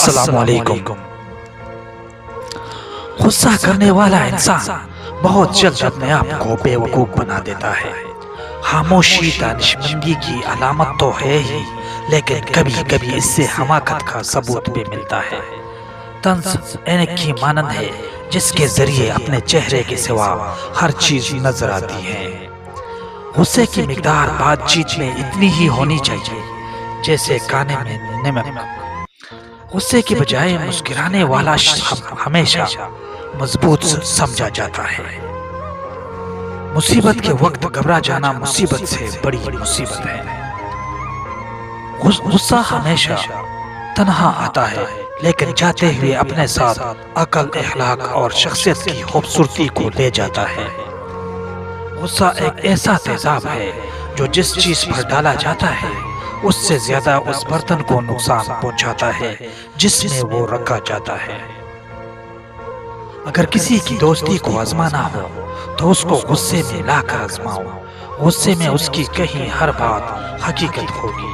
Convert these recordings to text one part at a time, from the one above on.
السلام علیکم۔ غصہ کرنے والا انسان بہت جلد اپنے آپ کو بے وقوف بنا دیتا ہے۔ خاموشی دانشمندی کی علامت تو ہے ہی، لیکن کبھی کبھی اس سے حماقت کا ثبوت بھی ملتا ہے۔ طنز اینک کی مانند ہے جس کے ذریعے اپنے چہرے کے سوا ہر چیز نظر آتی ہے۔ غصے کی مقدار بات چیت میں اتنی ہی ہونی چاہیے جیسے کانے میں نمک۔ غصے کی بجائے مسکرانے والا ہمیشہ مضبوط سمجھا جاتا ہے۔ مصیبت کے وقت گھبرا جانا مصیبت سے بڑی مصیبت ہے۔ غصہ ہمیشہ تنہا آتا ہے، لیکن جاتے ہوئے اپنے ساتھ عقل، اخلاق اور شخصیت کی خوبصورتی کو لے جاتا ہے۔ غصہ ایک ایسا تیزاب ہے جو جس چیز پر ڈالا جاتا ہے اس سے زیادہ اس برتن کو نقصان پہنچاتا ہے جس میں وہ رکھا جاتا ہے۔ اگر کسی کی دوستی کو آزمانا ہو تو اس کو غصے میں لا کر آزماؤ۔ غصے میں اس کی کہیں ہر بات حقیقت ہوگی۔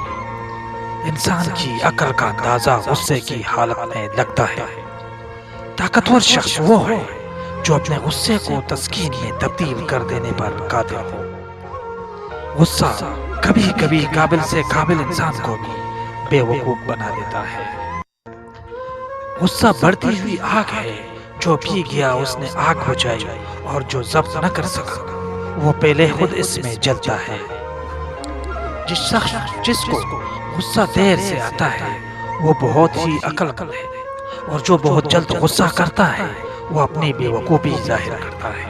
انسان کی عقل کا اندازہ غصے کی حالت میں لگتا ہے۔ طاقتور شخص وہ ہے جو اپنے غصے کو تسکین میں تبدیل کر دینے پر قادر ہو۔ غصہ کبھی کبھی قابل سے قابل انسان کو بھی بے وقوف بنا دیتا ہے۔ غصہ بڑھتی ہوئی آگ ہے، جو پی گیا اس نے آگ بجھائی، اور جو ضبط نہ کر سکا وہ پہلے خود اس میں جلتا ہے۔ جس کو غصہ دیر سے آتا ہے وہ بہت ہی عقل مند ہے، اور جو بہت جلد غصہ کرتا ہے وہ اپنی بے وقوفی ظاہر کرتا ہے۔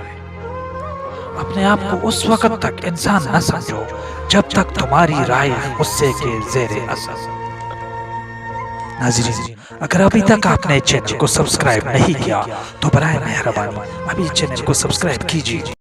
اپنے آپ کو اس وقت تک انسان نہ سمجھو جب تک تمہاری رائے غصے کے زیر اثر۔ ناظرین، اگر ابھی تک آپ نے چینل کو سبسکرائب نہیں کیا تو برائے مہربانی ابھی چینل کو سبسکرائب کیجیے۔